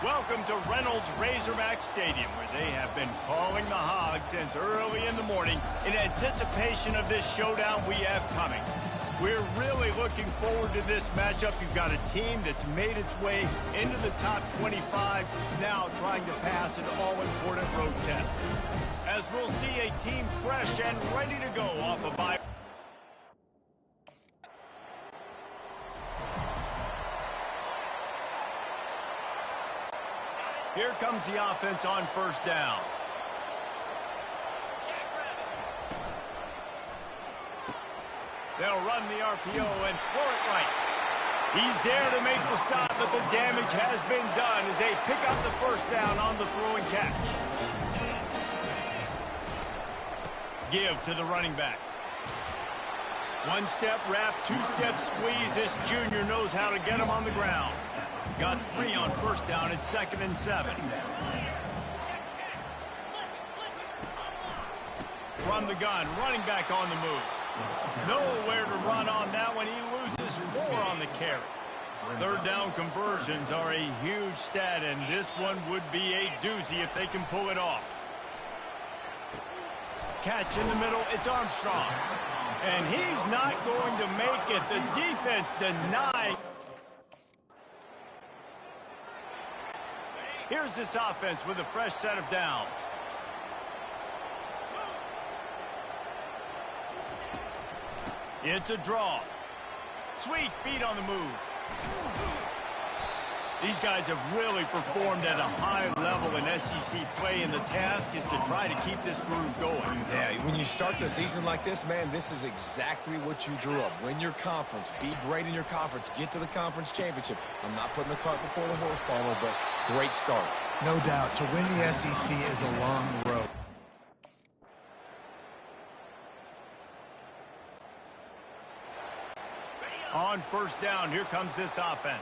Welcome to Reynolds Razorback Stadium, where they have been calling the Hogs since early in the morning in anticipation of this showdown we have coming. We're really looking forward to this matchup. You've got a team that's made its way into the top 25, now trying to pass an all-important road test. As we'll see a team fresh and ready to go off a bye. Here comes the offense on first down. They'll run the RPO and throw it right. He's there to make the stop, but the damage has been done as they pick up the first down on the throw and catch. Give to the running back. One-step wrap, two-step squeeze. This junior knows how to get him on the ground. Got 3 on first down. It's 2nd and 7. From the gun, running back on the move. Nowhere to run on that one. He loses 4 on the carry. Third down conversions are a huge stat, and this one would be a doozy if they can pull it off. Catch in the middle. It's Armstrong. And he's not going to make it. The defense denied. Here's this offense with a fresh set of downs. It's a draw. Sweet feet on the move. These guys have really performed at a high level in SEC play, and the task is to try to keep this groove going. Yeah, when you start the season like this, man, this is exactly what you drew up. Win your conference. Be great in your conference. Get to the conference championship. I'm not putting the cart before the horse, Palmer, but great start. No doubt. To win the SEC is a long road. On first down, here comes this offense.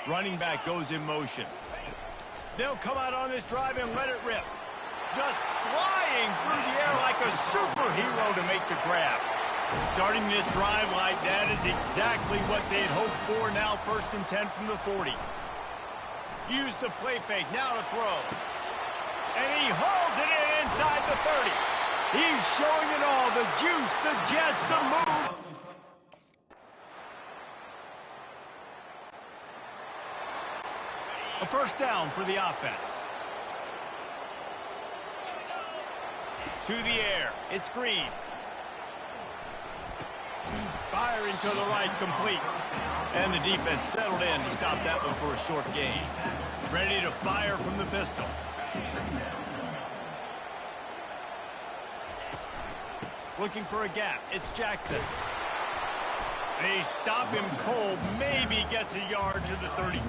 Running back goes in motion. They'll come out on this drive and let it rip. Just flying through the air like a superhero to make the grab. Starting this drive like that is exactly what they'd hoped for. Now 1st and 10 from the 40. Use the play fake, now to throw. And he hauls it in inside the 30. He's showing it all, the juice, the jets, the move. A first down for the offense. To the air, it's Green. Firing to the right, complete. And the defense settled in to stop that one for a short gain. Ready to fire from the pistol. Looking for a gap. It's Jackson. They stop him cold. Maybe gets a yard to the 34.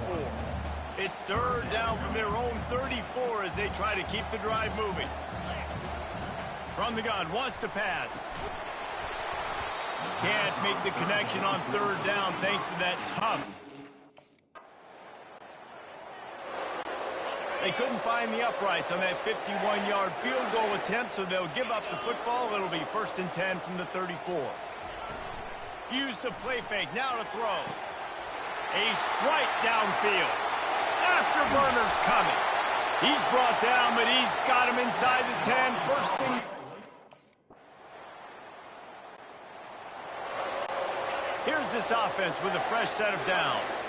It's 3rd down from their own 34 as they try to keep the drive moving. From the gun, wants to pass. Can't make the connection on 3rd down thanks to that tough. They couldn't find the uprights on that 51-yard field goal attempt, so they'll give up the football. It'll be 1st and 10 from the 34. Use the play fake, now to throw. A strike downfield. Afterburner's coming. He's brought down, but he's got him inside the 10. First thing. Here's this offense with a fresh set of downs.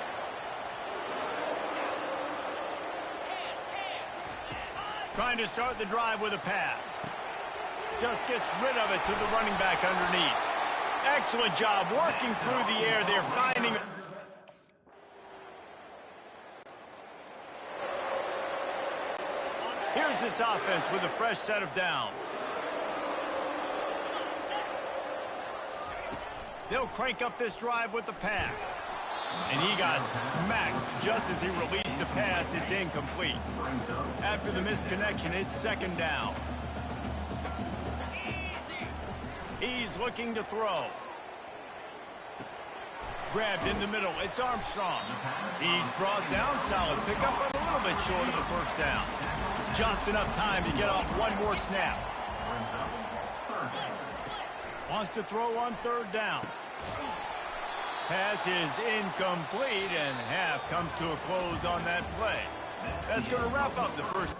Trying to start the drive with a pass. Just gets rid of it to the running back underneath. Excellent job working through the air. They're finding. Here's this offense with a fresh set of downs. They'll crank up this drive with the pass. And he got smacked just as he released the pass. It's incomplete. After the misconnection, it's 2nd down. He's looking to throw. Grabbed in the middle. It's Armstrong. He's brought down. Solid pickup, but a little bit short of the first down. Just enough time to get off one more snap. Wants to throw on 3rd down. Pass is incomplete, and half comes to a close on that play. That's going to wrap up the first.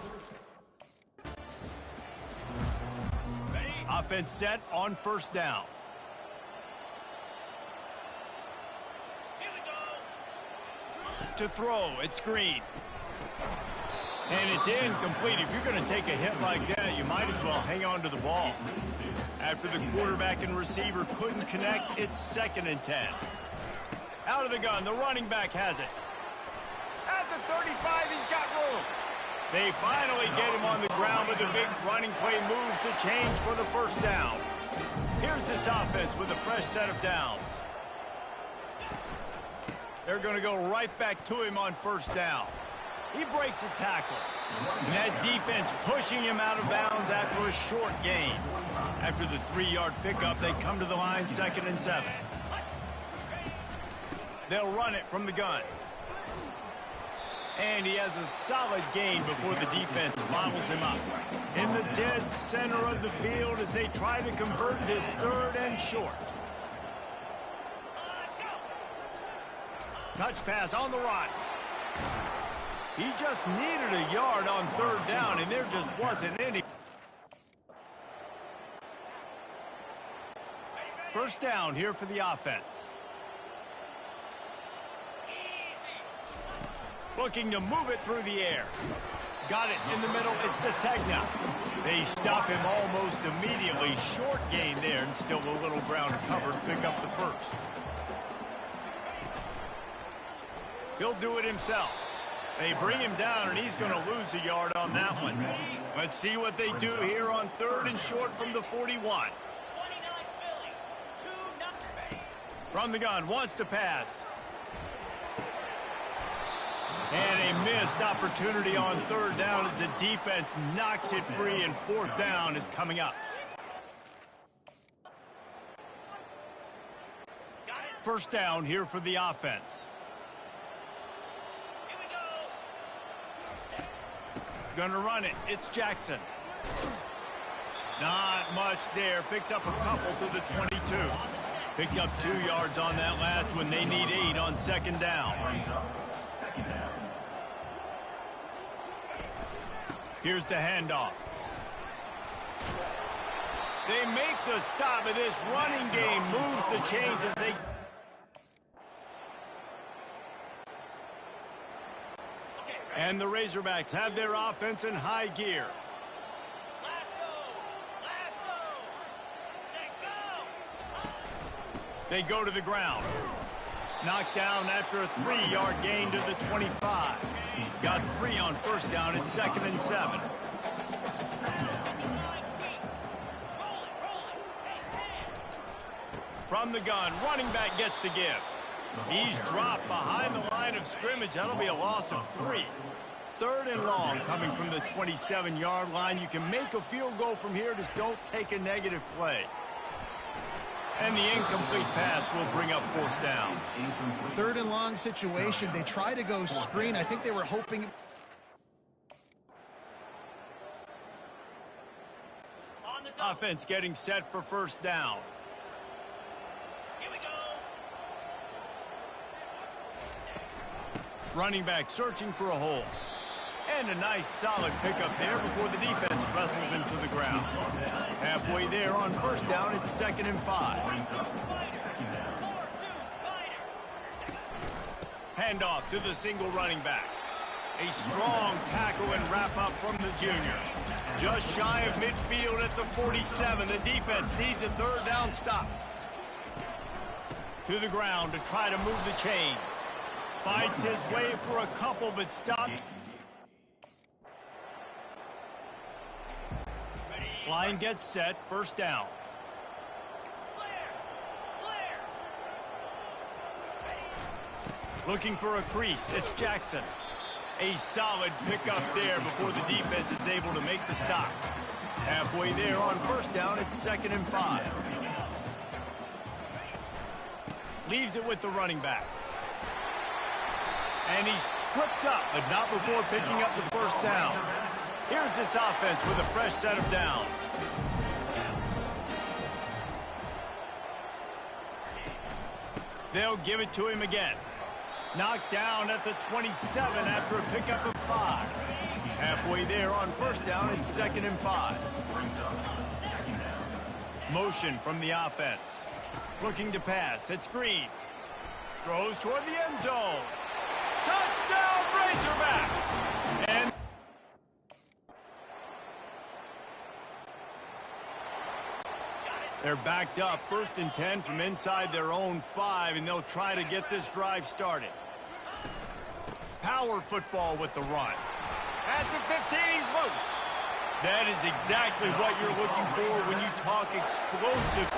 Offense set on first down. To throw, it's Green. And it's incomplete. If you're going to take a hit like that, you might as well hang on to the ball. After the quarterback and receiver couldn't connect, it's 2nd and 10. Out of the gun, the running back has it. At the 35, he's got room. They finally get him on the ground with a big running play moves the change for the first down. Here's this offense with a fresh set of downs. They're going to go right back to him on first down. He breaks a tackle. And that defense pushing him out of bounds after a short gain. After the 3-yard pickup, they come to the line 2nd and 7. They'll run it from the gun. And he has a solid gain before the defense bottles him up. In the dead center of the field as they try to convert this 3rd and short. Touch pass on the run. He just needed a yard on 3rd down, and there just wasn't any. First down here for the offense. Looking to move it through the air. Got it in the middle. It's Ncaa. They stop him almost immediately. Short gain there, and still a little ground covered to pick up the first. He'll do it himself. They bring him down, and he's going to lose a yard on that one. Let's see what they do here on 3rd and short from the 41. From the gun, wants to pass. And a missed opportunity on 3rd down as the defense knocks it free, and 4th down is coming up. First down here for the offense. Gonna run it. It's Jackson. Not much there. Picks up a couple to the 22. Picked up 2 yards on that last one. They need 8 on 2nd down. Here's the handoff. They make the stop, but this running game moves the chains as they... And the Razorbacks have their offense in high gear. They go to the ground. Knocked down after a 3-yard gain to the 25. Got 3 on first down at 2nd and 7. From the gun, running back gets to give. He's dropped behind the line of scrimmage. That'll be a loss of 3. 3rd and long coming from the 27-yard line. You can make a field goal from here, just don't take a negative play. And the incomplete pass will bring up 4th down. 3rd and long situation. They try to go screen. I think they were hoping. Offense getting set for first down. Here we go. Running back searching for a hole. And a nice solid pickup there before the defense wrestles him to the ground. Halfway there on first down, it's 2nd and 5. Handoff to the single running back. A strong tackle and wrap up from the junior. Just shy of midfield at the 47. The defense needs a 3rd down stop. To the ground to try to move the chains. Fights his way for a couple, but stopped. Line gets set, first down. Looking for a crease, it's Jackson. A solid pickup there before the defense is able to make the stop. Halfway there on first down, it's 2nd and 5. Leaves it with the running back. And he's tripped up, but not before picking up the first down. Here's this offense with a fresh set of downs. They'll give it to him again. Knocked down at the 27 after a pickup of 5. Halfway there on first down and 2nd and 5. Motion from the offense. Looking to pass. It's Green. Throws toward the end zone. Touchdown, Razorbacks! And they're backed up, 1st and 10 from inside their own 5, and they'll try to get this drive started. Power football with the run. At the 15, he's loose. That is exactly what you're looking for when you talk explosive.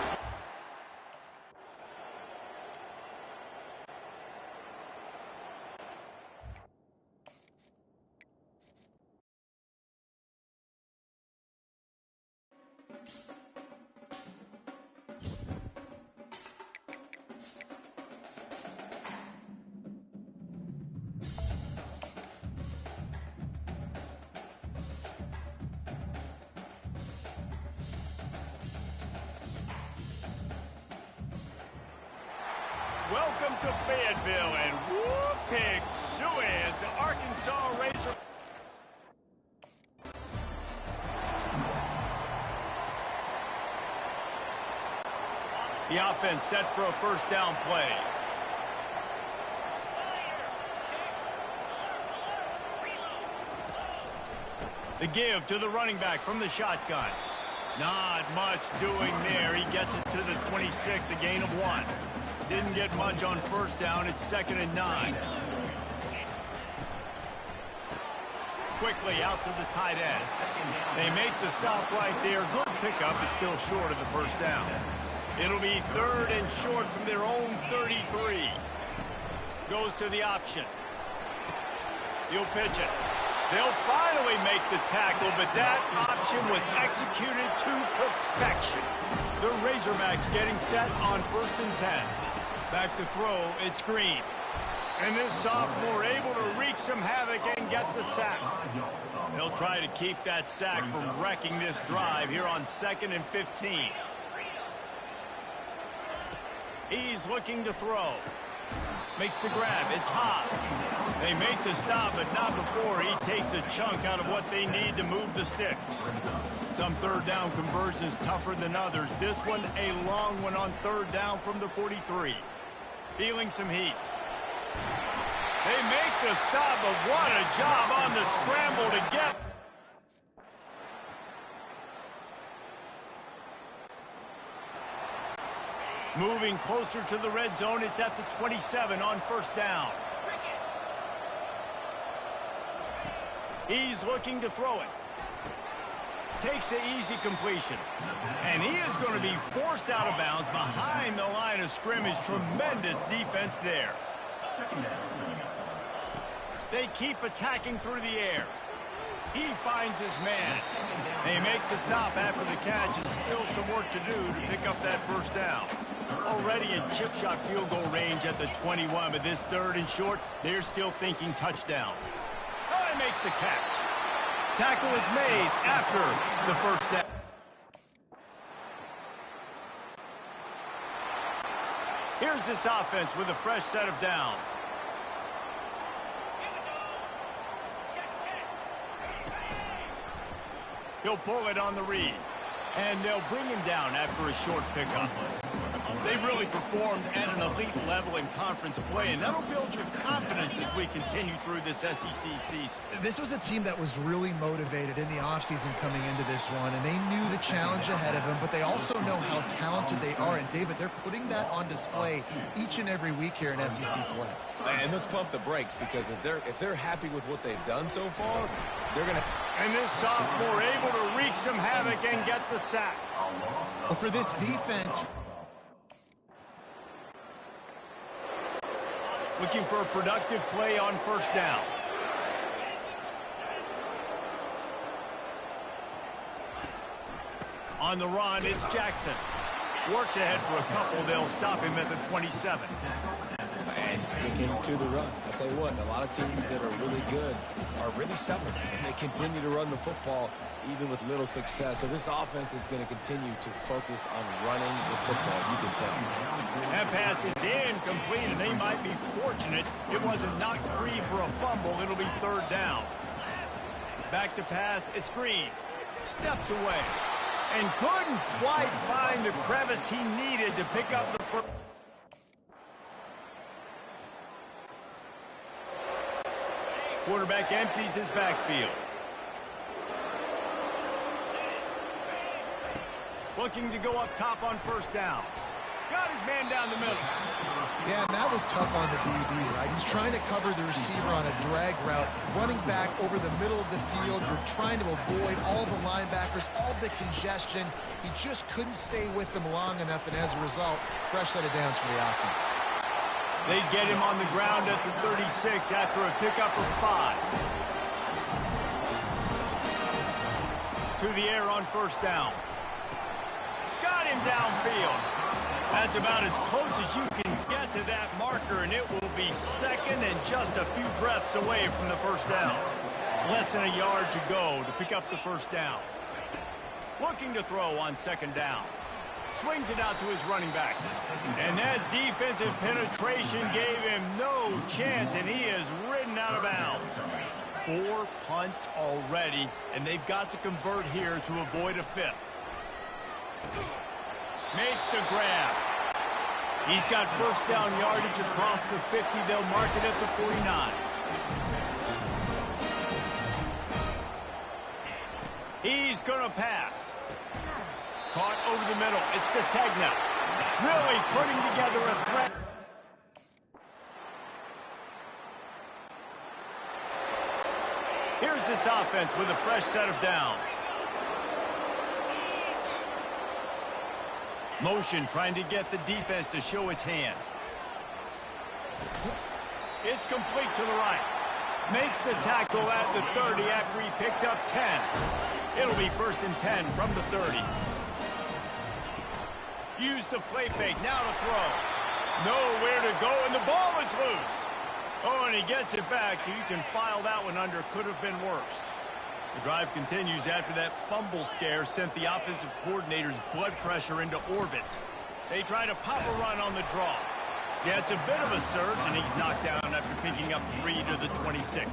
Welcome to Fayetteville, and whoop, pig suey as the Arkansas Razor. The offense set for a 1st down play. The give to the running back from the shotgun. Not much doing there. He gets it to the 26, a gain of 1. Didn't get much on 1st down. It's 2nd and 9. Quickly out to the tight end. They make the stop right there. Good pickup, but still short of the 1st down. It'll be 3rd and short from their own 33. Goes to the option. He'll pitch it. They'll finally make the tackle, but that option was executed to perfection. The Razorbacks getting set on 1st and 10. Back to throw, it's Green. And this sophomore able to wreak some havoc and get the sack. They'll try to keep that sack from wrecking this drive here on 2nd and 15. He's looking to throw. Makes the grab, it's hot. They make the stop, but not before he takes a chunk out of what they need to move the sticks. Some 3rd down conversions tougher than others. This one a long one on 3rd down from the 43. Feeling some heat. They make the stop, but what a job on the scramble to get. Moving closer to the red zone, it's at the 27 on 1st down. He's looking to throw it. Takes the easy completion. And he is going to be forced out of bounds behind the line of scrimmage. Tremendous defense there. They keep attacking through the air. He finds his man. They make the stop after the catch, and still some work to do to pick up that 1st down. Already in chip shot field goal range at the 21, but this 3rd and short, they're still thinking touchdown. Oh, he makes the catch. Tackle is made after the 1st down. Here's this offense with a fresh set of downs. He'll pull it on the read. And they'll bring him down after a short pickup. They really performed at an elite level in conference play, and that'll build your confidence as we continue through this SEC season. This was a team that was really motivated in the offseason coming into this one, and they knew the challenge ahead of them, but they also know how talented they are. And, David, they're putting that on display each and every week here in SEC play. And let's pump the brakes, because if they're happy with what they've done so far, they're going to... And this sophomore able to wreak some havoc and get the sack. Well, for this defense... Looking for a productive play on 1st down. On the run, it's Jackson. Works ahead for a couple. They'll stop him at the 27. And sticking to the run. I'll tell you what, a lot of teams that are really good are really stubborn, and they continue to run the football even with little success. So this offense is going to continue to focus on running the football, you can tell. That pass is incomplete, and they might be fortunate it wasn't knocked free for a fumble. It'll be third down. Back to pass, it's Green. Steps away. And couldn't quite find the crevice he needed to pick up the first. Quarterback empties his backfield. Looking to go up top on first down. Got his man down the middle. Yeah, and that was tough on the DB, right? He's trying to cover the receiver on a drag route, running back over the middle of the field. You're trying to avoid all the linebackers, all the congestion. He just couldn't stay with them long enough, and as a result, fresh set of downs for the offense. They get him on the ground at the 36 after a pickup of 5. To the air on first down. Got him downfield. That's about as close as you can get to that marker, and it will be second and just a few breaths away from the first down. Less than a yard to go to pick up the first down. Looking to throw on second down. Swings it out to his running back. And that defensive penetration gave him no chance, and he is ridden out of bounds. 4 punts already, and they've got to convert here to avoid a 5th. Makes the grab. He's got first down yardage across the 50. They'll mark it at the 49. He's going to pass. Caught over the middle. It's Sategna. Really putting together a threat. Here's this offense with a fresh set of downs. Motion trying to get the defense to show his hand. It's complete to the right. Makes the tackle at the 30 after he picked up 10. It'll be first and 10 from the 30. Use the play fake, now to throw. Nowhere to go, and the ball is loose. Oh, and he gets it back, so you can file that one under. Could have been worse. The drive continues after that fumble scare sent the offensive coordinator's blood pressure into orbit. They try to pop a run on the draw. Yeah, it's a bit of a surge, and he's knocked down after picking up 3 to the 26.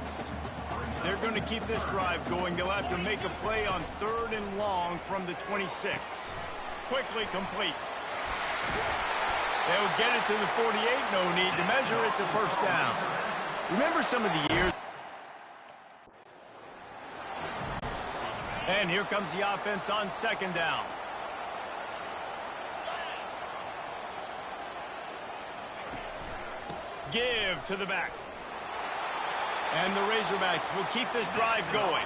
They're going to keep this drive going. They'll have to make a play on 3rd and long from the 26. Quickly complete. They'll get it to the 48. No need to measure. It's a first down. Remember some of the years. And here comes the offense on second down. Give to the back. And the Razorbacks will keep this drive going.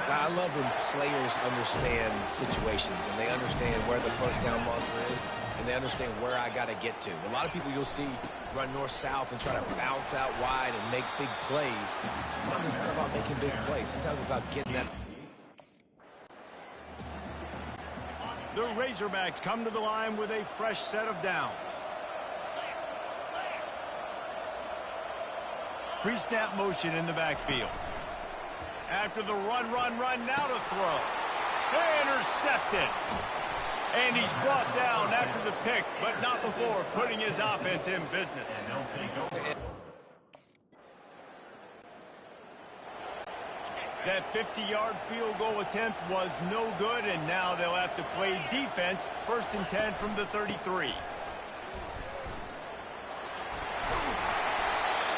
I love when players understand situations and they understand where the first down marker is and they understand where I got to get to. A lot of people you'll see run north-south and try to bounce out wide and make big plays. Sometimes it's not about making big plays. Sometimes it's about getting that. The Razorbacks come to the line with a fresh set of downs. Pre-snap motion in the backfield. After the run, now to throw. Intercepted. And he's brought down after the pick, but not before putting his offense in business. That 50-yard field goal attempt was no good, and now they'll have to play defense. First and 10 from the 33.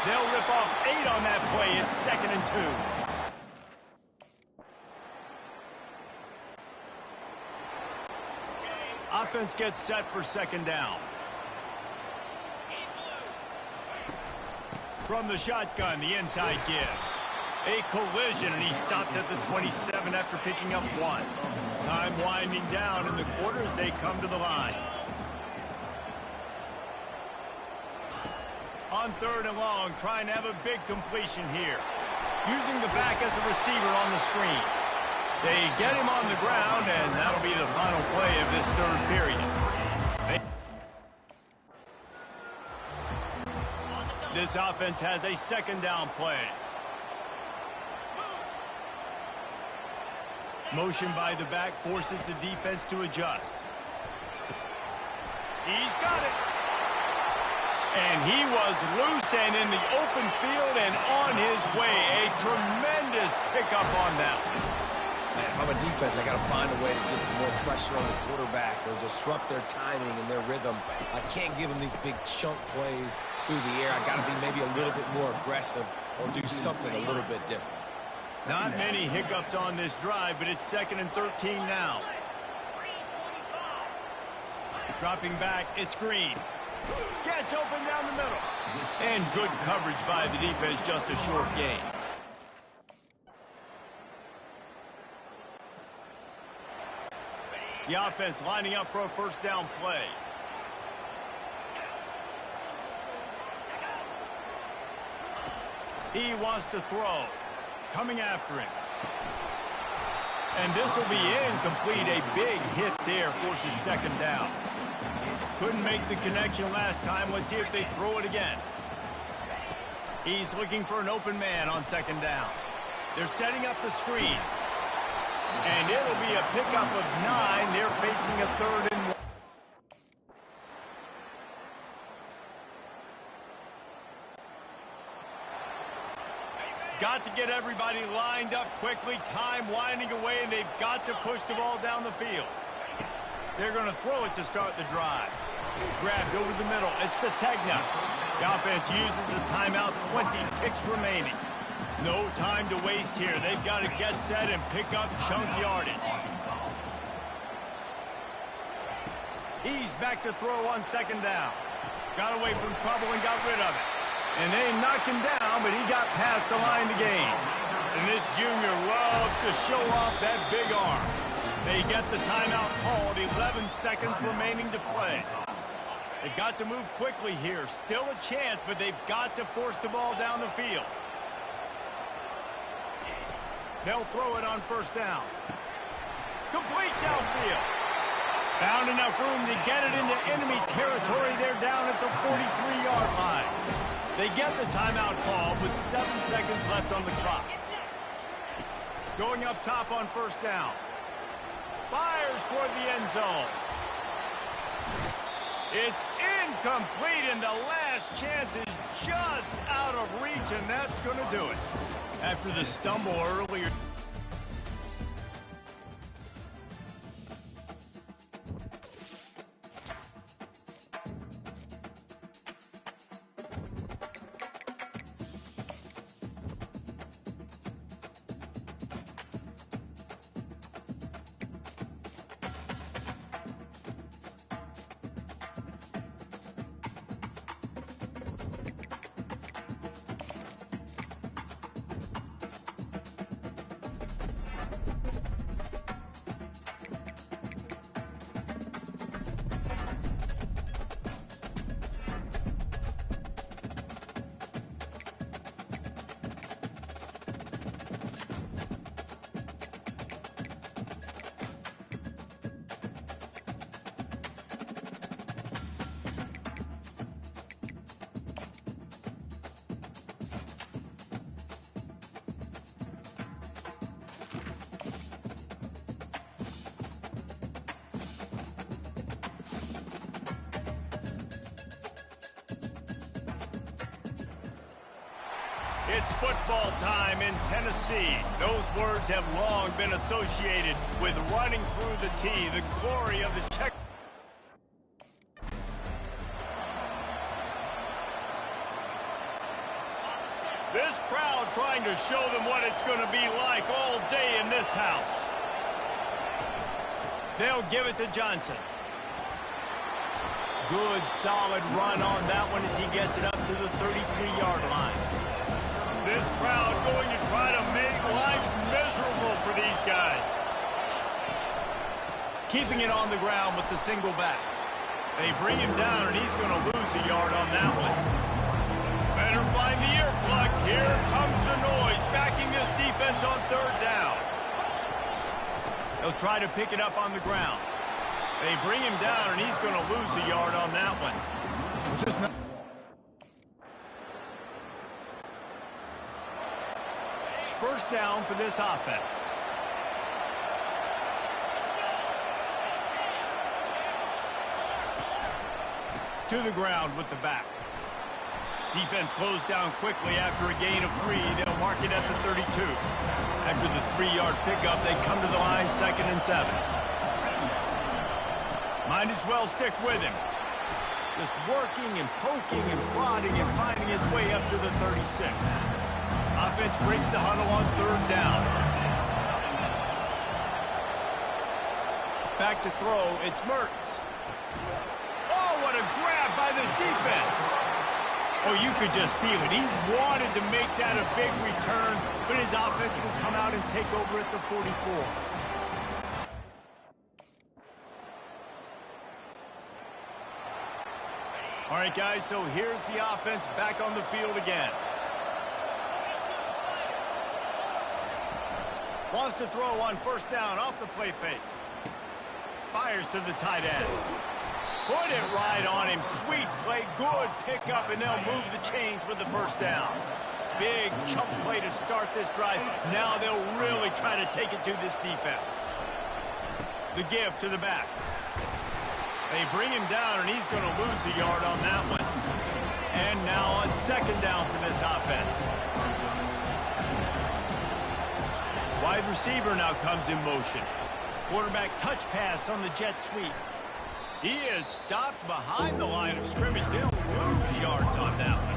They'll rip off 8 on that play. It's 2nd and 2. Offense gets set for second down. From the shotgun, the inside give. A collision, and he stopped at the 27 after picking up 1. Time winding down in the quarter as they come to the line. On 3rd and long, trying to have a big completion here. Using the back as a receiver on the screen. They get him on the ground, and that'll be the final play of this 3rd period. This offense has a second down play. Motion by the back forces the defense to adjust. He's got it. And he was loose and in the open field and on his way. A tremendous pickup on that. Man, if I'm a defense, I got to find a way to get some more pressure on the quarterback or disrupt their timing and their rhythm. I can't give them these big chunk plays through the air. I got to be maybe a little bit more aggressive or do something a little bit different. Not many hiccups on this drive, but it's 2nd and 13 now. Dropping back, it's Green. Gets open down the middle. And good coverage by the defense, just a short gain. The offense lining up for a first down play. He wants to throw. Coming after him. And this will be incomplete. A big hit there forces second down. Couldn't make the connection last time. Let's see if they throw it again. He's looking for an open man on second down. They're setting up the screen. And it'll be a pickup of 9. They're facing a 3rd and 1. Got to get everybody lined up quickly. Time winding away, and they've got to push the ball down the field. They're going to throw it to start the drive. Grabbed over the middle. It's Sategna. The offense uses a timeout. 20 ticks remaining. No time to waste here. They've got to get set and pick up chunk yardage. He's back to throw on second down. Got away from trouble and got rid of it. And they knocked him down, but he got past the line to gain. And this junior loves to show off that big arm. They get the timeout called. 11 seconds remaining to play. They've got to move quickly here. Still a chance, but they've got to force the ball down the field. They'll throw it on first down. Complete downfield. Found enough room to get it into enemy territory. They're down at the 43-yard line. They get the timeout call with 7 seconds left on the clock. Going up top on first down. Fires toward the end zone. It's incomplete, and the last chance is just out of reach, and that's going to do it. After the stumble earlier. It's football time in Tennessee. Those words have long been associated with running through the tee, the glory of the check. This crowd trying to show them what it's going to be like all day in this house. They'll give it to Johnson. Good, solid run on that one as he gets it up to the 33-yard line. This crowd going to try to make life miserable for these guys. Keeping it on the ground with the single back. They bring him down, and he's going to lose a yard on that one. Better find the earplugs. Here comes the noise, backing this defense on third down. They'll try to pick it up on the ground. They bring him down, and he's going to lose a yard on that one. Just not. First down for this offense. To the ground with the back. Defense closed down quickly after a gain of 3. They'll mark it at the 32. After the 3-yard pickup, they come to the line 2nd and 7. Might as well stick with him. Just working and poking and prodding and finding his way up to the 36. Offense breaks the huddle on 3rd down. Back to throw, it's Mertz. Oh, what a grab by the defense. Oh, you could just feel it. He wanted to make that a big return, but his offense will come out and take over at the 44. All right, guys, so here's the offense back on the field again. Wants to throw on 1st down off the play fake. Fires to the tight end. Put it right on him. Sweet play. Good pickup, and they'll move the chains with the 1st down. Big chunk play to start this drive. Now they'll really try to take it to this defense. The give to the back. They bring him down, and he's going to lose a yard on that one. And now on 2nd down for this offense. Wide receiver now comes in motion. Quarterback touch pass on the jet sweep. He is stopped behind the line of scrimmage. They'll lose yards on that one.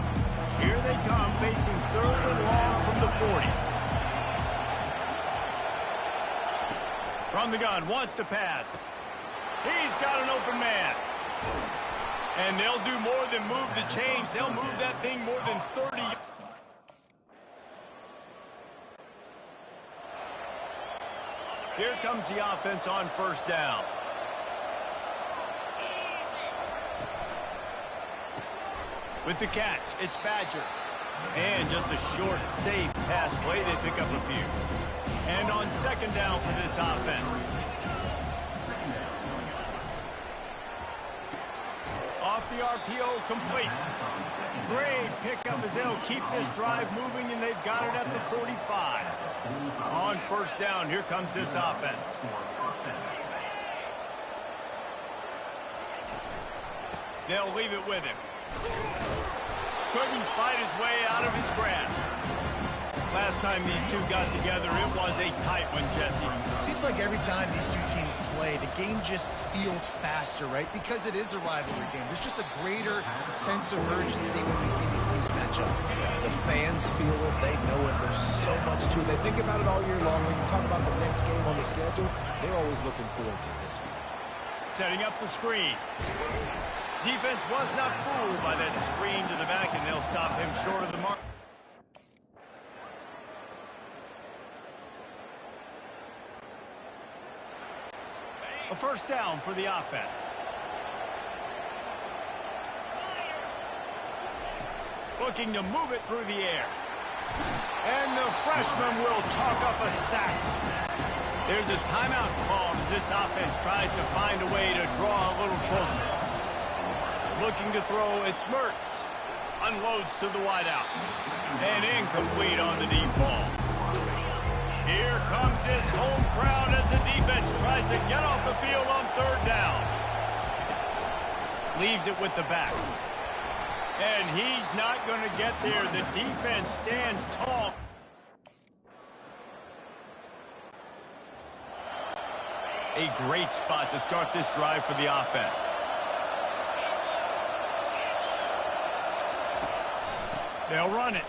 Here they come, facing 3rd and long from the 40. From the gun, wants to pass. He's got an open man. And they'll do more than move the chains. They'll move that thing more than 30. Here comes the offense on 1st down. With the catch, it's Badger. And just a short, safe pass play. They pick up a few. And on 2nd down for this offense. Off the RPO, complete. Great pickup as they'll keep this drive moving, and they've got it at the 45. On 1st down, here comes this offense. They'll leave it with him. Couldn't fight his way out of his grasp. Last time these two got together, it was a tight one, Jesse. It seems like every time these two teams play, the game just feels faster, right? Because it is a rivalry game. There's just a greater sense of urgency when we see these teams match up. Yeah, the fans feel it. They know it. There's so much to it. They think about it all year long. When you talk about the next game on the schedule, they're always looking forward to this one. Setting up the screen. Defense was not fooled by that screen to the back, and they'll stop him short of the mark. A 1st down for the offense. Looking to move it through the air. And the freshman will chalk up a sack. There's a timeout called as this offense tries to find a way to draw a little closer. Looking to throw, it's Mertz. Unloads to the wideout. And incomplete on the deep ball. Here comes this home crowd as the defense tries to get off the field on 3rd down. Leaves it with the back. And he's not going to get there. The defense stands tall. A great spot to start this drive for the offense. They'll run it.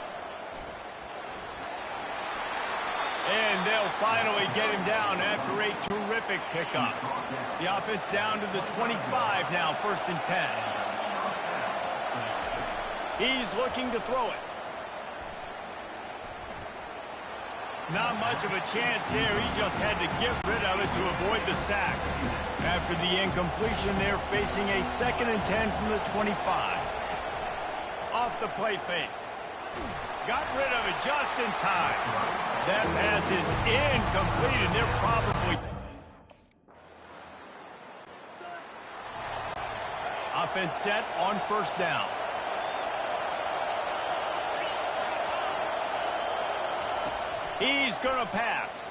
And they'll finally get him down after a terrific pickup. The offense down to the 25 now, 1st and 10. He's looking to throw it. Not much of a chance there. He just had to get rid of it to avoid the sack. After the incompletion, they're facing a 2nd and 10 from the 25. Off the play fake. Got rid of it just in time. That pass is incomplete, and they're probably... Offense set on 1st down. He's going to pass.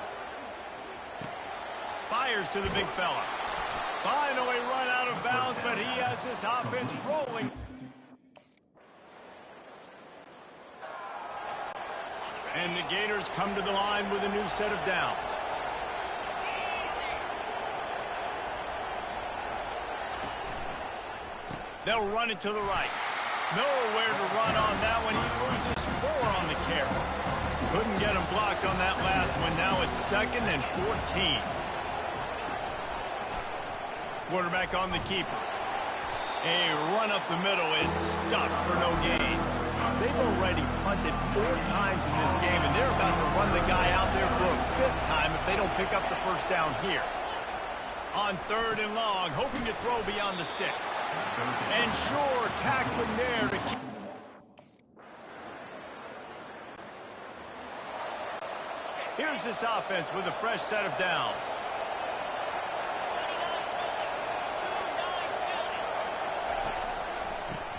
Fires to the big fella. Finally run out of bounds, but he has this offense rolling. And the Gators come to the line with a new set of downs. They'll run it to the right. Nowhere to run on that one. He loses 4 on the carry. Couldn't get him blocked on that last one. Now it's 2nd and 14. Quarterback on the keeper. A run up the middle is stuck for no gain. They've already punted 4 times in this game, and they're about to run the guy out there for a 5th time if they don't pick up the first down here. On 3rd and long, hoping to throw beyond the sticks. And sure, tackling there to keep. Here's this offense with a fresh set of downs.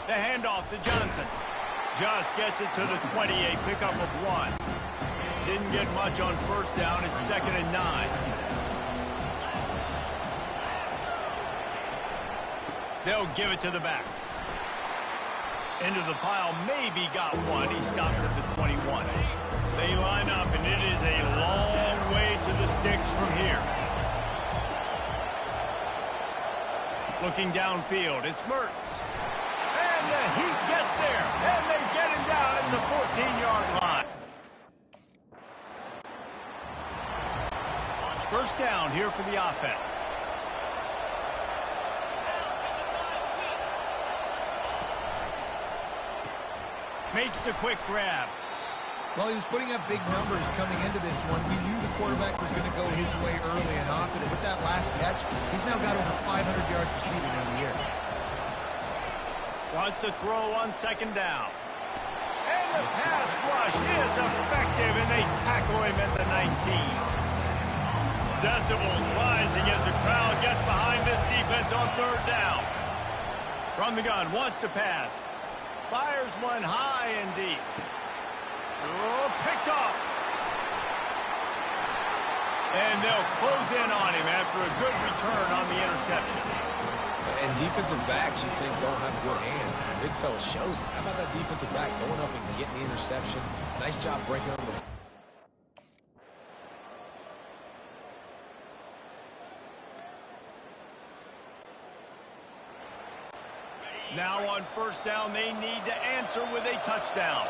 The handoff to Johnson. Just gets it to the 28, pickup of 1. Didn't get much on first down. It's 2nd and 9. They'll give it to the back. Into the pile, maybe got 1. He stopped at the 21. They line up, and it is a long way to the sticks from here. Looking downfield, it's Mertz. And the Heat gets there, and they get him down at the 14-yard line. First down here for the offense. Makes the quick grab. Well, he was putting up big numbers coming into this one. We knew the quarterback was going to go his way early and often. And with that last catch, he's now got over 500 yards receiving on the year. Wants to throw on 2nd down. And the pass rush is effective, and they tackle him at the 19. Decibels rising as the crowd gets behind this defense on 3rd down. From the gun, wants to pass. Fires one high and deep. Oh, picked off. And they'll close in on him after a good return on the interception. And defensive backs you think don't have good hands. The big fella shows it. How about that defensive back going up and getting the interception? Nice job breaking on the... Now on first down, they need to answer with a touchdown.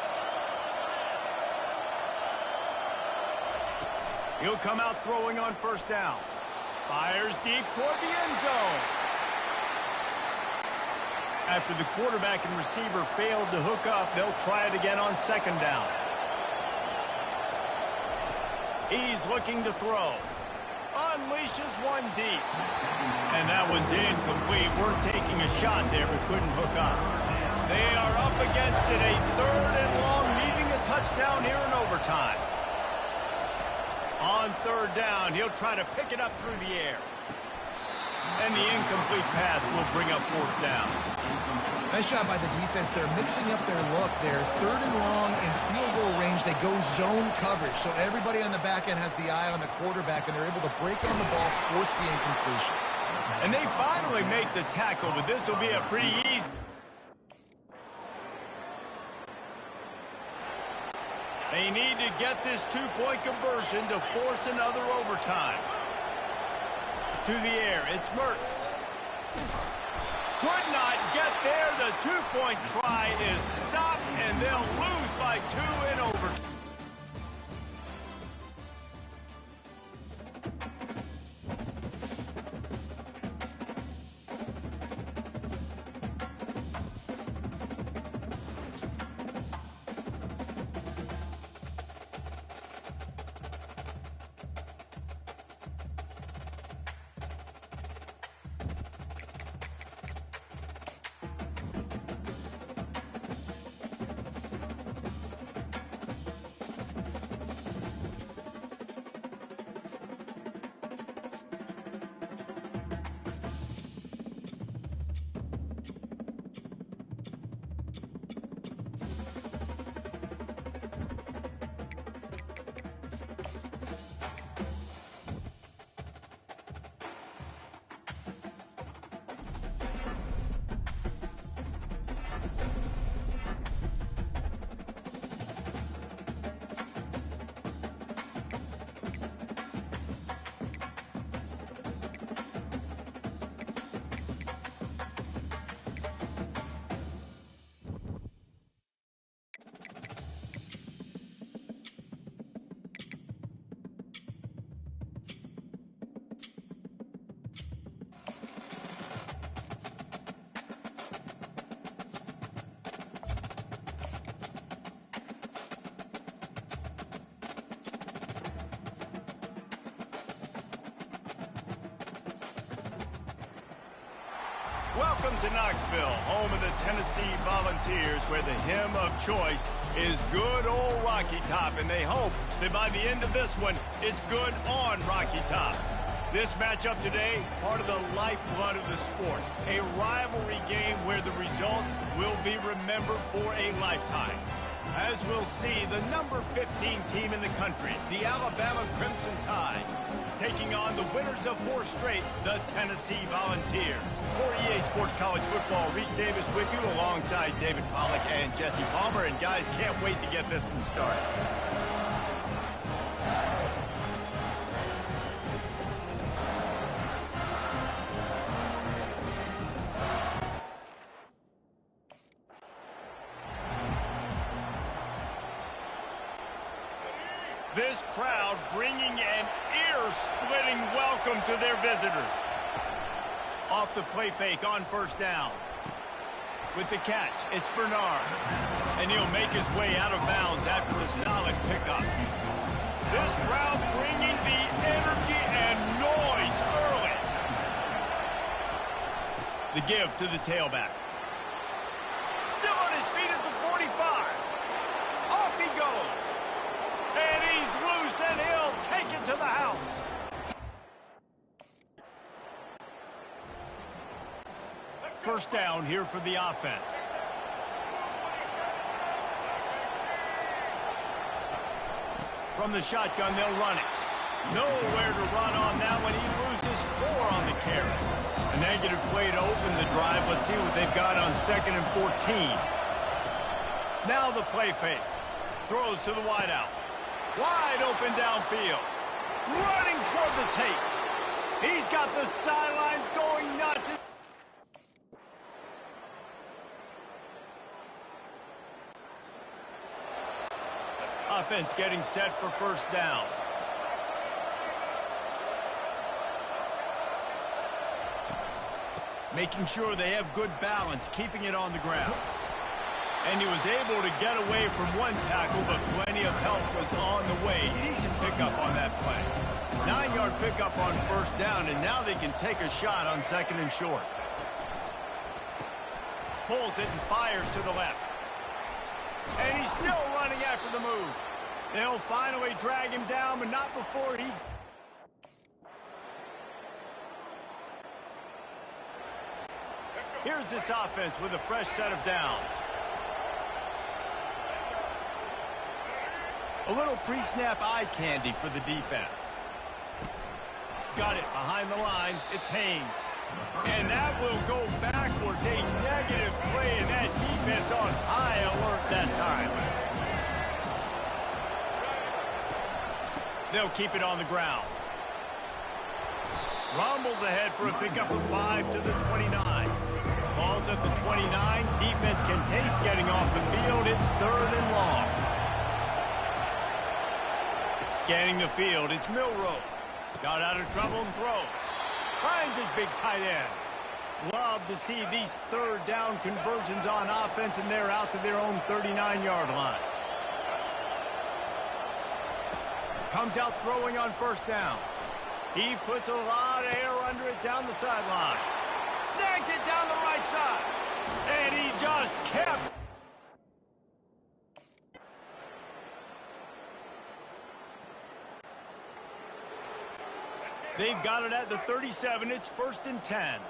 He'll come out throwing on first down. Fires deep toward the end zone. After the quarterback and receiver failed to hook up, they'll try it again on 2nd down. He's looking to throw. Unleashes one deep. And that one's incomplete. We're taking a shot there, but couldn't hook up. They are up against it. A 3rd and long, needing a touchdown here in overtime. On 3rd down, he'll try to pick it up through the air. And the incomplete pass will bring up 4th down. Nice job by the defense. They're mixing up their look there. 3rd and long in field goal range. They go zone coverage. So everybody on the back end has the eye on the quarterback, and they're able to break on the ball, force the incompletion. And they finally make the tackle, but this will be a pretty easy. They need to get this 2-point conversion to force another overtime. To the air, it's Mertz. Could not get there. The 2-point try is stopped, and they'll lose by 2 in overtime. Welcome to Knoxville, home of the Tennessee Volunteers, where the hymn of choice is good old Rocky Top, and they hope that by the end of this one, it's good on Rocky Top. This matchup today, part of the lifeblood of the sport, a rivalry game where the results will be remembered for a lifetime. As we'll see, the number 15 team in the country, the Alabama Crimson Tide, taking on the winners of 4 straight, the Tennessee Volunteers. For EA Sports College Football, Reese Davis with you alongside David Pollack and Jesse Palmer. And guys, can't wait to get this one started. This crowd bringing an ear-splitting welcome to their visitors. Off the play fake on first down. With the catch, it's Bernard. And he'll make his way out of bounds after the solid pickup. This crowd bringing the energy and noise early. The give to the tailback. Still on his feet at the 45. Off he goes. And he's loose, and he'll take it to the house. First down here for the offense. From the shotgun, they'll run it. Nowhere to run on that one. He loses 4 on the carry. A negative play to open the drive. Let's see what they've got on 2nd and 14. Now the play fake. Throws to the wideout. Wide open downfield. Running toward the tape. He's got the sidelines going nuts. Offense getting set for first down. Making sure they have good balance, keeping it on the ground. And he was able to get away from one tackle, but plenty of help was on the way. Decent pickup on that play. 9-yard pickup on first down, and now they can take a shot on 2nd and short. Pulls it and fires to the left. And he's still running after the move. They'll finally drag him down, but not before he... Here's this offense with a fresh set of downs. A little pre-snap eye candy for the defense. Got it behind the line. It's Haynes. And that will go backwards. A negative play, and that defense on high alert that time. They'll keep it on the ground. Rumbles ahead for a pickup of 5 to the 29. Ball's at the 29. Defense can taste getting off the field. It's 3rd and long. Scanning the field, it's Milroe. Got out of trouble and throws. Finds his big tight end. Love to see these 3rd down conversions on offense, and they're out to their own 39-yard line. Comes out throwing on first down. He puts a lot of air under it down the sideline. Snags it down the right side. And he just kept... They've got it at the 37. It's 1st and 10.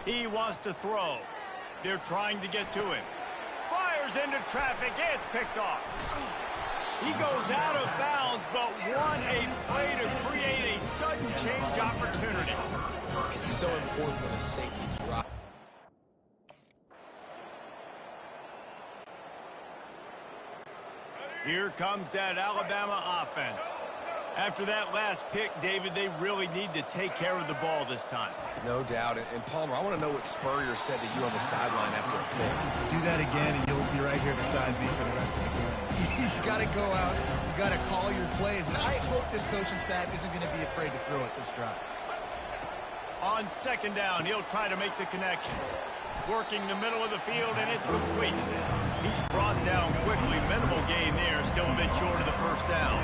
He wants to throw. They're trying to get to him. Fires into traffic. It's picked off. He goes out of bounds, but won a play to create a sudden change opportunity. It's so important when a safety drop. Here comes that Alabama offense. After that last pick, David, they really need to take care of the ball this time. No doubt. And Palmer, I want to know what Spurrier said to you on the sideline after a pick. Do that again, and you'll be right here beside me for the rest of the game. You got to go out. You got to call your plays. And I hope this coaching staff isn't going to be afraid to throw it this drive. On 2nd down, he'll try to make the connection. Working the middle of the field, and it's complete. He's brought down quickly. Minimal gain there, still a bit short of the first down.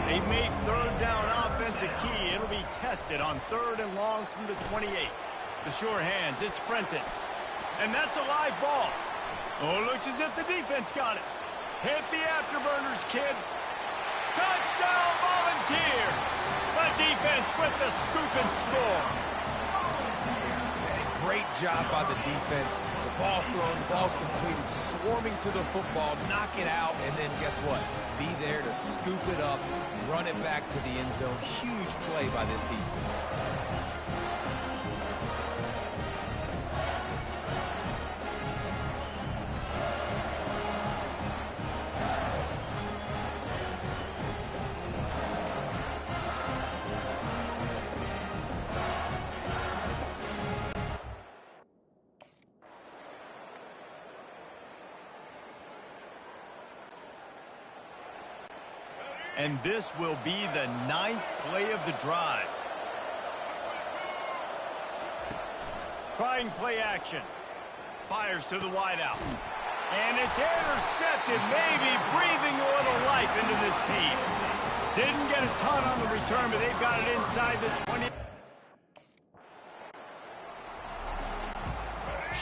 They've made third down offense a key. It'll be tested on 3rd and long from the 28. The sure hands, it's Prentice. And that's a live ball. Oh, looks as if the defense got it. Hit the afterburners, kid. Touchdown, Volunteer. The defense with the scoop and score. Great job by the defense. The ball's thrown, the ball's completed, swarming to the football, knock it out, and then guess what? Be there to scoop it up, run it back to the end zone. Huge play by this defense. And this will be the 9th play of the drive. Trying play action. Fires to the wideout. And it's intercepted, maybe breathing a little life into this team. Didn't get a ton on the return, but they've got it inside the 20.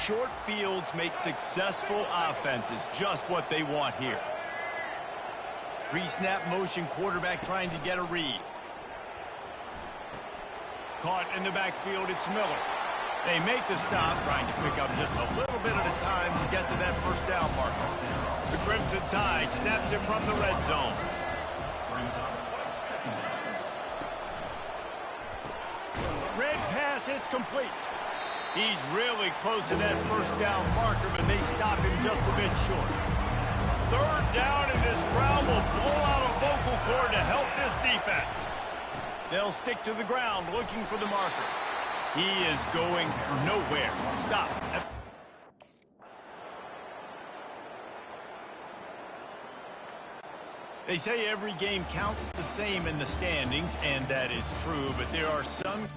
Short fields make successful offenses just what they want here. Pre-snap motion, quarterback trying to get a read. Caught in the backfield, it's Miller. They make the stop, trying to pick up just a little bit at a time to get to that first down marker. The Crimson Tide snaps it from the red zone. Red pass, it's complete. He's really close to that first down marker, but they stop him just a bit short. 3rd down, and this crowd will blow out a vocal cord to help this defense. They'll stick to the ground looking for the marker. He is going nowhere. Stop. They say every game counts the same in the standings, and that is true, but there are some...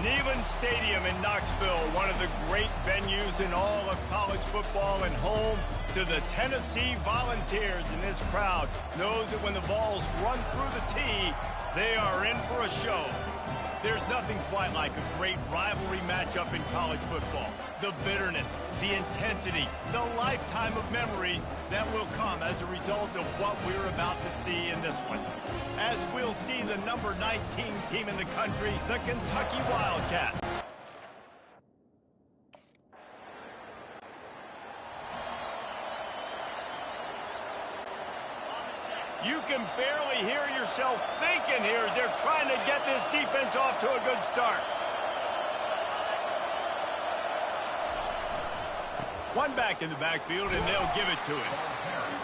Neyland Stadium in Knoxville, one of the great venues in all of college football and home to the Tennessee Volunteers. And this crowd knows that when the balls run through the tee, they are in for a show. There's nothing quite like a great rivalry matchup in college football. The bitterness, the intensity, the lifetime of memories that will come as a result of what we're about to see in this one. As we'll see the number 19 team in the country, the Kentucky Wildcats. You can barely hear yourself thinking here as they're trying to get this defense off to a good start. One back in the backfield, and they'll give it to him.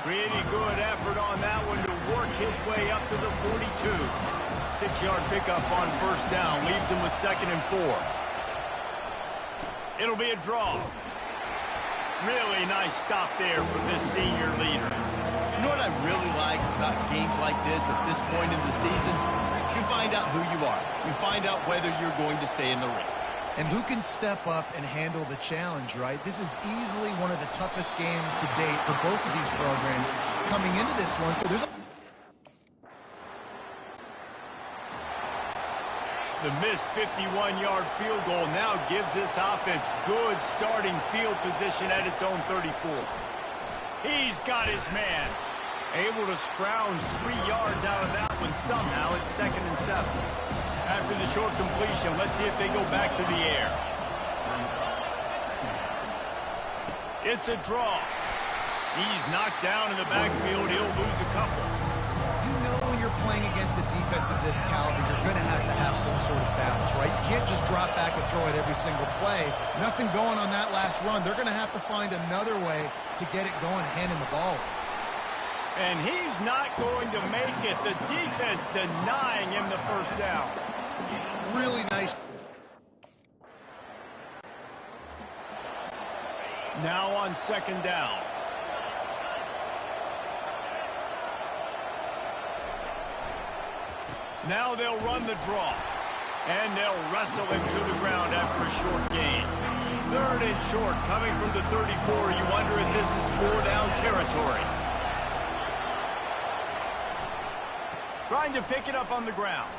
Pretty good effort on that one to work his way up to the 42. 6-yard pickup on first down, leaves him with 2nd and 4. It'll be a draw. Really nice stop there from this senior leader. You know what I really like about games like this at this point in the season? You find out who you are. You find out whether you're going to stay in the race. And who can step up and handle the challenge, right? This is easily one of the toughest games to date for both of these programs coming into this one. So there's The missed 51-yard field goal now gives this offense good starting field position at its own 34. He's got his man. Able to scrounge 3 yards out of that one somehow. It's 2nd and 7. After the short completion, let's see if they go back to the air. It's a draw. He's knocked down in the backfield. He'll lose a couple. You know when you're playing against a defense of this caliber, you're going to have some sort of balance, right? You can't just drop back and throw it every single play. Nothing going on that last run. They're going to have to find another way to get it going, handing the ball. And he's not going to make it. The defense denying him the first down. Really nice. Now on 2nd down. Now they'll run the draw. And they'll wrestle him to the ground after a short gain. 3rd and short, coming from the 34. You wonder if this is 4-down territory. Trying to pick it up on the ground.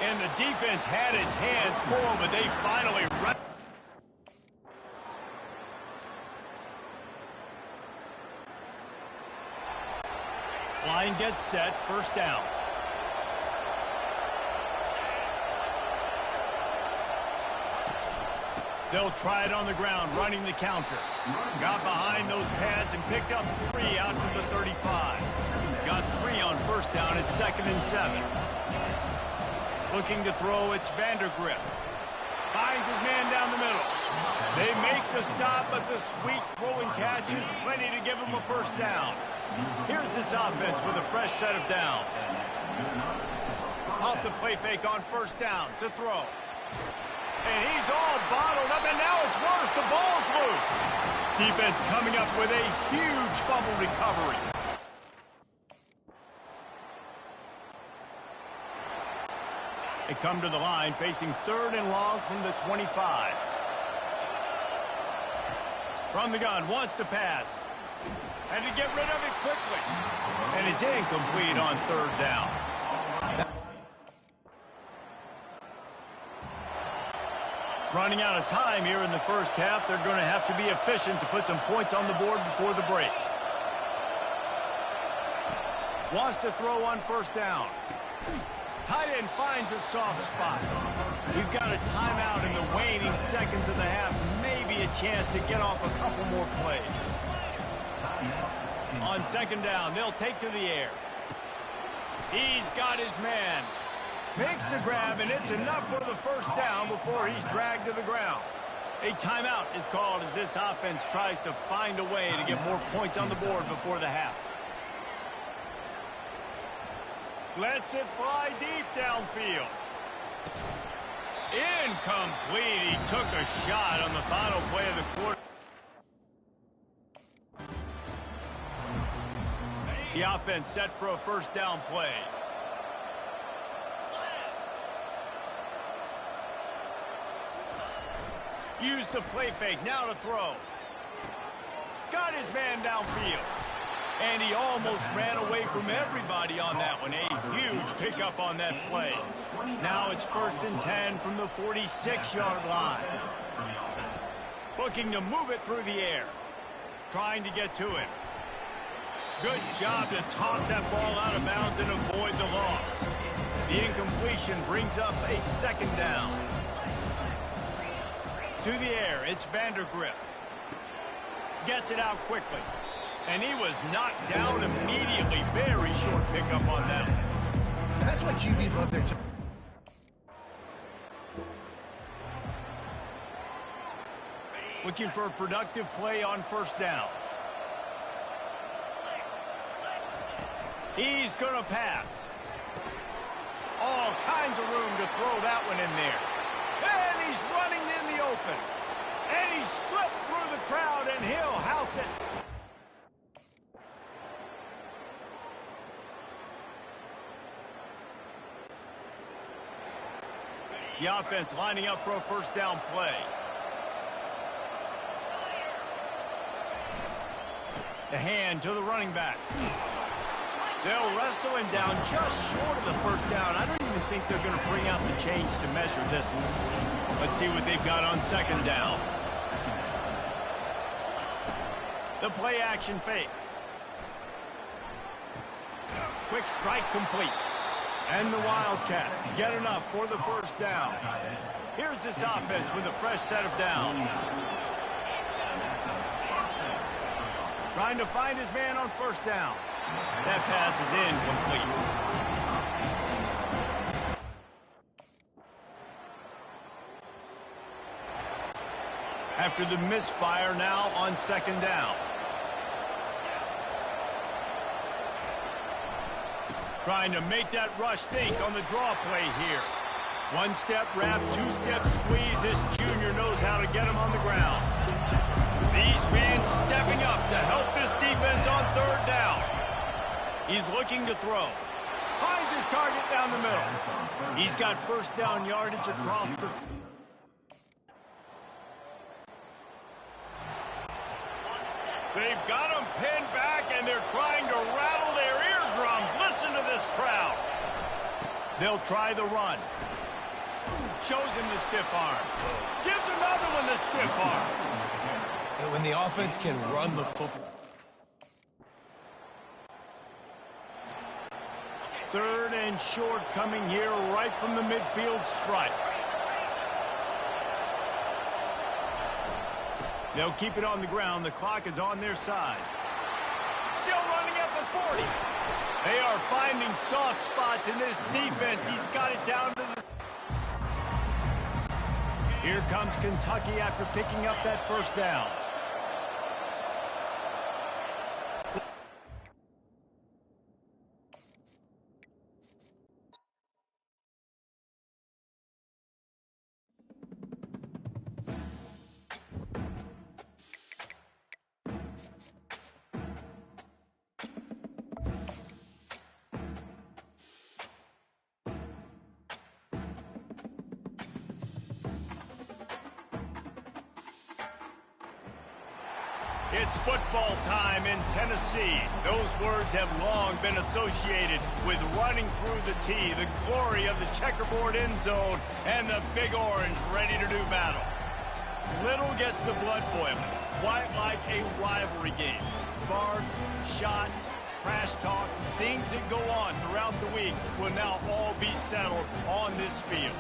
And the defense had its hands full, but they finally... Line gets set, 1st down. They'll try it on the ground, running the counter. Got behind those pads and picked up 3 out to the 35. Got 3 on 1st down at 2nd and 7. Looking to throw, it's Vandergrift. Finds his man down the middle. They make the stop, but the sweet throw and catch is plenty to give him a 1st down. Here's this offense with a fresh set of downs. Off the play fake on 1st down to throw. And he's all bottled up, and now it's worse. The ball's loose. Defense coming up with a huge fumble recovery. They come to the line, facing 3rd and long from the 25. From the gun, wants to pass. Had to get rid of it quickly. And it's incomplete on 3rd down. Running out of time here in the first half. They're going to have to be efficient to put some points on the board before the break. Wants to throw on 1st down. Tight end finds a soft spot. We've got a timeout in the waning seconds of the half. Maybe a chance to get off a couple more plays. On 2nd down, they'll take to the air. He's got his man. Makes the grab, and it's enough for the 1st down before he's dragged to the ground. A timeout is called as this offense tries to find a way to get more points on the board before the half. Lets it fly deep downfield. Incomplete. He took a shot on the final play of the quarter. The offense set for a 1st down play. Use the play fake, now to throw. Got his man downfield. And he almost ran away from everybody on that one. A huge pickup on that play. Now it's 1st and 10 from the 46-yard line. Looking to move it through the air. Trying to get to him. Good job to toss that ball out of bounds and avoid the loss. The incompletion brings up a 2nd down. To the air, it's Vandergrift. Gets it out quickly. And he was knocked down immediately. Very short pickup on that one. That's what QBs love their time. Looking for a productive play on 1st down. He's going to pass. All kinds of room to throw that one in there. And he's running in the open. And he slipped through the crowd, and he'll house it. The offense lining up for a 1st down play. The hand to the running back. They'll wrestle him down just short of the 1st down. I don't even think they're going to bring out the chains to measure this one. Let's see what they've got on 2nd down. The play action fake. Quick strike complete. And the Wildcats get enough for the 1st down. Here's this offense with a fresh set of downs. Trying to find his man on 1st down. That pass is incomplete. After the misfire, now on 2nd down. Trying to make that rush think on the draw play here. 1-step wrap, 2-step squeeze. This junior knows how to get him on the ground. These fans stepping up to help this defense on 3rd down. He's looking to throw. Finds his target down the middle. He's got 1st down yardage across the... They've got him pinned back, and they're trying to rattle their eardrums. Listen to this crowd. They'll try the run. Shows him the stiff arm. Gives another one the stiff arm. And when the offense can run the football. 3rd and short coming here right from the midfield stripe. They'll keep it on the ground. The clock is on their side. Still running at the 40. They are finding soft spots in this defense. He's got it down to the... Here comes Kentucky after picking up that 1st down. It's football time in Tennessee. Those words have long been associated with running through the tee, the glory of the checkerboard end zone, and the Big Orange ready to do battle. Little gets the blood boiling, quite like a rivalry game. Barbs, shots, trash talk, things that go on throughout the week will now all be settled on this field.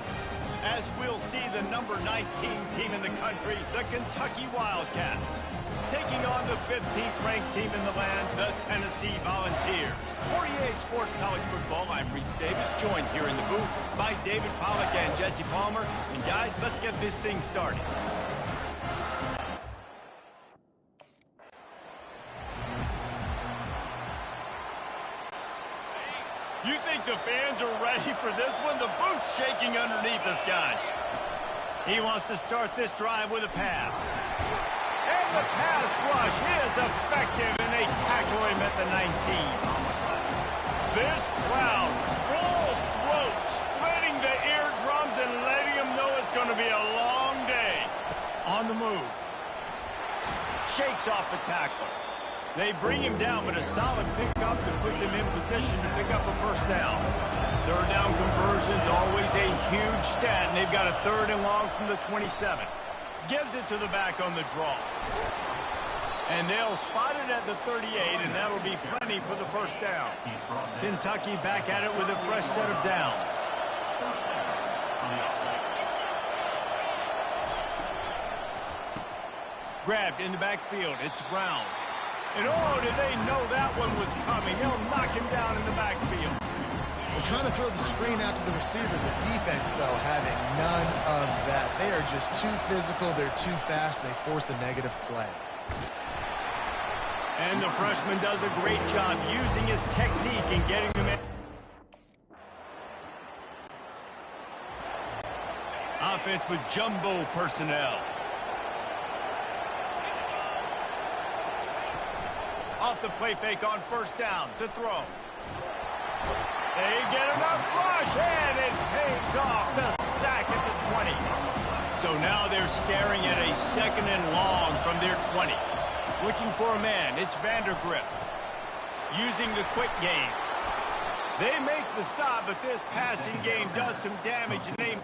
As we'll see the number 19 team in the country, the Kentucky Wildcats, taking on the 15th ranked team in the land, the Tennessee Volunteers. For EA Sports College Football, I'm Reese Davis, joined here in the booth by David Pollack and Jesse Palmer. And guys, let's get this thing started. You think the fans are ready for this one? The booth's shaking underneath us, guys. He wants to start this drive with a pass. And the pass rush is effective, and they tackle him at the 19. This crowd, full throat, splitting the eardrums and letting them know it's going to be a long day. shakes off the tackler. They bring him down, but a solid pickup to put them in position to pick up a first down. Third down conversion's always a huge stat, and they've got a 3rd and long from the 27. Gives it to the back on the draw. And they'll spot it at the 38, and that'll be plenty for the first down. Kentucky back at it with a fresh set of downs. Grabbed in the backfield. It's Brown. And oh, did they know that one was coming. They'll knock him down in the backfield. They're trying to throw the screen out to the receiver. The defense, though, having none of that. They are just too physical. They're too fast. They force a negative play. And the freshman does a great job using his technique and getting them in. Offense with jumbo personnel. Off the play fake on first down to throw. They get enough rush, and it pays off. The sack at the 20. So now they're staring at a 2nd and long from their 20. Looking for a man. It's Vandergrift. Using the quick game. They make the stop, but this passing game does some damage, and they...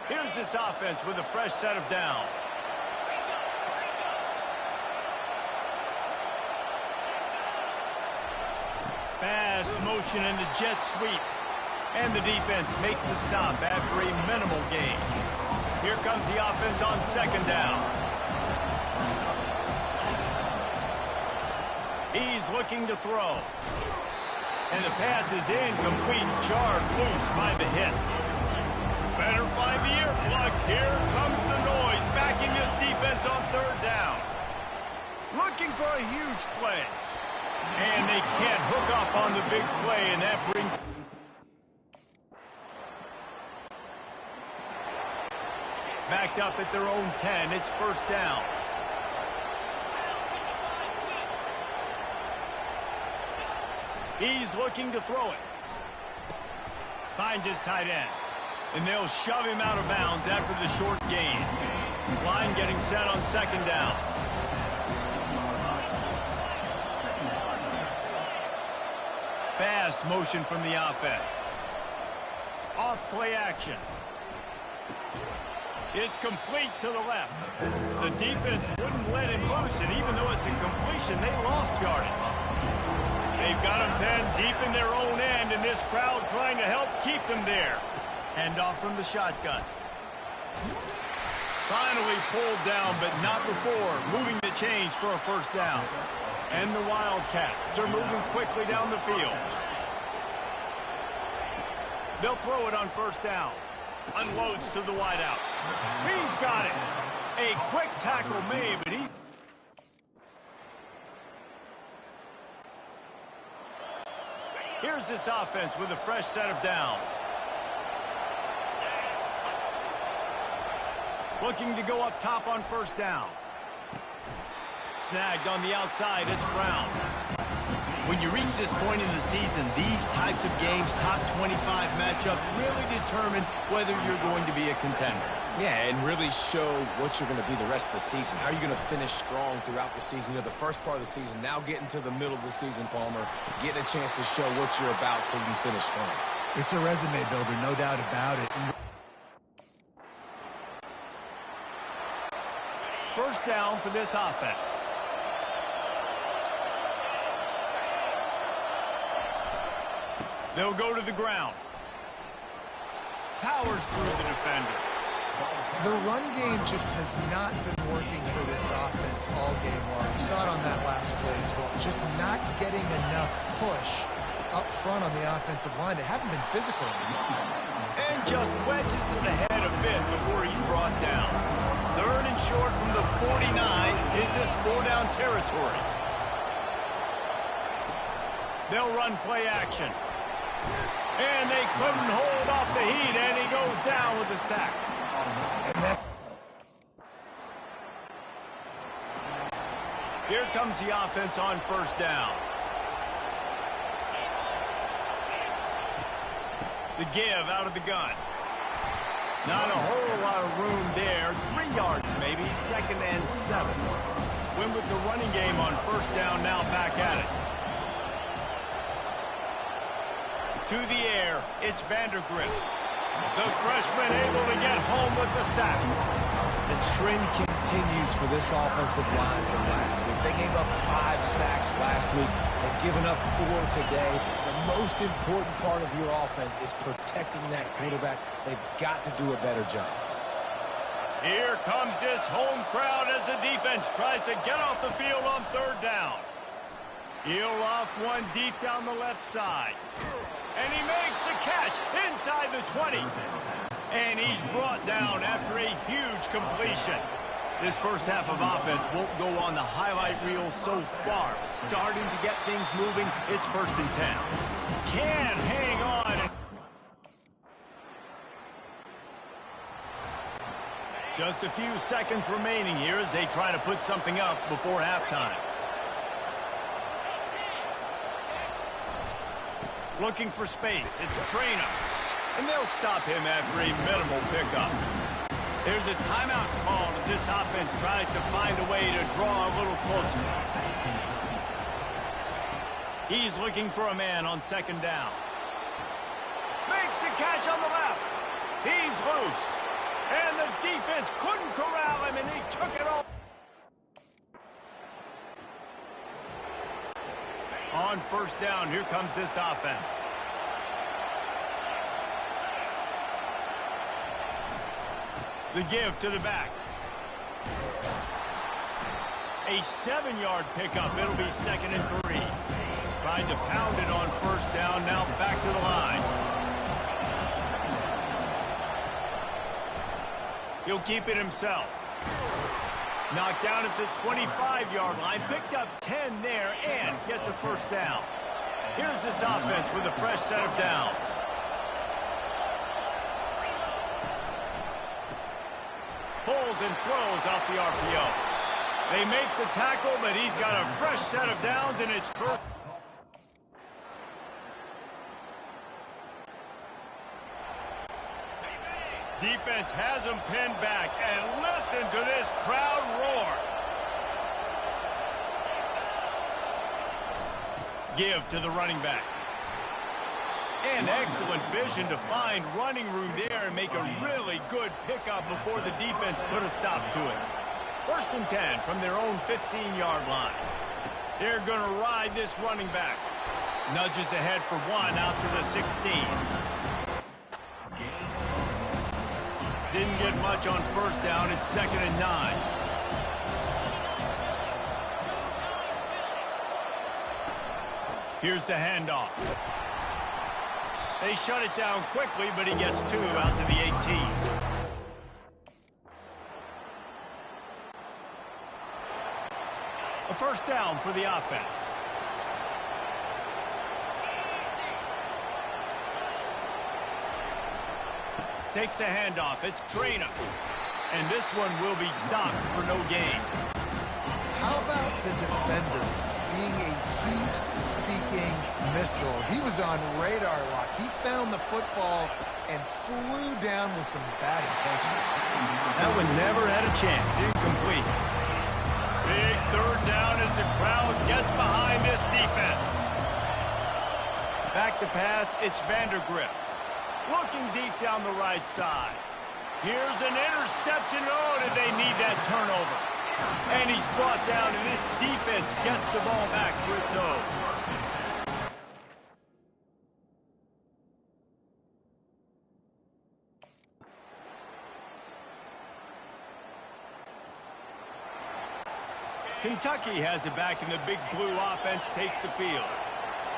Here's this offense with a fresh set of downs. Fast motion in the jet sweep. And the defense makes the stop after a minimal gain. Here comes the offense on 2nd down. He's looking to throw. And the pass is incomplete, jarred loose by the hit. Better find the earplugs. Here comes the noise, backing this defense on 3rd down. Looking for a huge play. And they can't hook up on the big play, and that brings... Backed up at their own 10. It's first down. He's looking to throw it. Finds his tight end. And they'll shove him out of bounds after the short gain. Line getting set on 2nd down. Fast motion from the offense. Off play action. It's complete to the left. The defense wouldn't let him loose, and even though it's a completion, they lost yardage. They've got him then deep in their own end, and this crowd trying to help keep him there. Hand off from the shotgun. Finally pulled down, but not before moving the chains for a first down. And the Wildcats are moving quickly down the field. They'll throw it on first down. Unloads to the wideout. He's got it. A quick tackle made, but he... Here's this offense with a fresh set of downs. Looking to go up top on first down. Snagged on the outside, it's Brown. When you reach this point in the season, these types of games, top 25 matchups, really determine whether you're going to be a contender. Yeah, and really show what you're going to be the rest of the season. How are you going to finish strong throughout the season? You know, the first part of the season, now getting to the middle of the season, Palmer, getting a chance to show what you're about so you can finish strong. It's a resume builder, no doubt about it. First down for this offense. They'll go to the ground. Powers through the defender. The run game just has not been working for this offense all game long. You saw it on that last play as well. Just not getting enough push up front on the offensive line. They haven't been physical. And just wedges it ahead a bit before he's brought down. 3rd and short from the 49. Is this 4-down territory? They'll run play action. And they couldn't hold off the heat, and he goes down with the sack. Here comes the offense on first down. The give out of the gun. Not a whole lot of room there. 3 yards maybe, 2nd and 7. Win with the running game on 1st down, now back at it. To the air, it's Vandergrift. The freshman able to get home with the sack. The trend continues for this offensive line from last week. They gave up 5 sacks last week. They've given up 4 today. The most important part of your offense is protecting that quarterback. They've got to do a better job. Here comes this home crowd as the defense tries to get off the field on 3rd down. He'll loft one deep down the left side. And he makes the catch inside the 20. And he's brought down after a huge completion. This first half of offense won't go on the highlight reel so far. Starting to get things moving, it's 1st and 10. Can hang on. Just a few seconds remaining here as they try to put something up before halftime. Looking for space. It's a trainer. And they'll stop him after a minimal pickup. There's a timeout call as this offense tries to find a way to draw a little closer. He's looking for a man on 2nd down. Makes the catch on the left. He's loose. And the defense couldn't corral him, and he took it all. On 1st down, here comes this offense. The give to the back. A 7-yard pickup. It'll be 2nd and 3. Tried to pound it on 1st down. Now back to the line. He'll keep it himself. Knocked down at the 25-yard line. Picked up 10 there and gets a 1st down. Here's this offense with a fresh set of downs. Pulls and throws off the RPO. They make the tackle, but he's got a fresh set of downs, and it's first. Defense has him pinned back, and listen to this crowd roar. Give to the running back. And excellent vision to find running room there and make a really good pickup before the defense put a stop to it. 1st and 10 from their own 15-yard line. They're going to ride this running back. Nudges ahead for 1 out to the 16. Didn't get much on 1st down. It's 2nd and 9. Here's the handoff. They shut it down quickly, but he gets 2 out to the 18. A 1st down for the offense. Takes the handoff. It's Trainer. And this one will be stopped for no gain. How about the defender being a heat-seeking missile? He was on radar lock. He found the football and flew down with some bad intentions. That one never had a chance. Incomplete. Big 3rd down as the crowd gets behind this defense. Back to pass. It's Vandergrift. Looking deep down the right side. Here's an interception. Oh, did they need that turnover? And he's brought down, and this defense gets the ball back for its own. Kentucky has it back, and the big blue offense takes the field.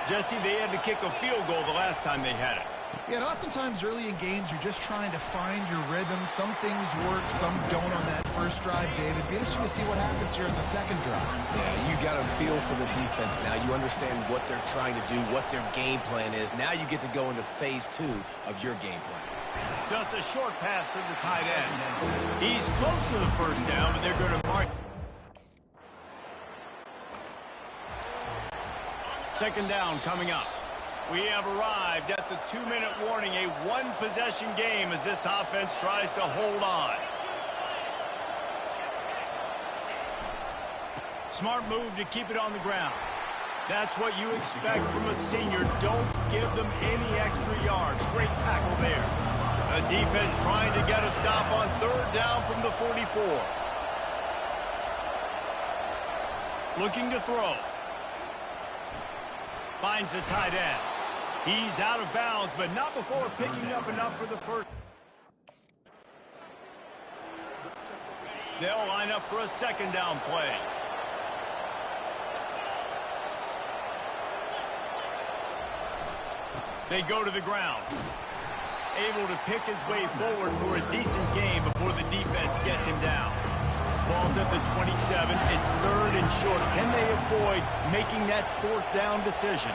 Jesse, they had to kick a field goal the last time they had it. Yeah, and oftentimes early in games, you're just trying to find your rhythm. Some things work, some don't on that first drive, David. Be interesting to see what happens here in the second drive. Yeah, you got a feel for the defense now. You understand what they're trying to do, what their game plan is. Now you get to go into phase 2 of your game plan. Just a short pass to the tight end. He's close to the 1st down, but they're going to mark. 2nd down coming up. We have arrived at the 2-minute warning, a one-possession game as this offense tries to hold on. Smart move to keep it on the ground. That's what you expect from a senior. Don't give them any extra yards. Great tackle there. A defense trying to get a stop on 3rd down from the 44. Looking to throw. Finds the tight end. He's out of bounds, but not before picking up enough for the first. They'll line up for a 2nd down play. They go to the ground. Able to pick his way forward for a decent game before the defense gets him down. Ball's at the 27. It's 3rd and short. Can they avoid making that 4th down decision?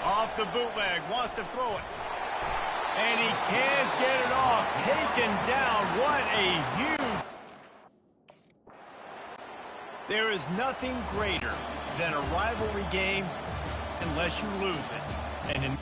Off the bootleg. Wants to throw it. And he can't get it off. Taken down. What a huge... There is nothing greater than a rivalry game unless you lose it. And in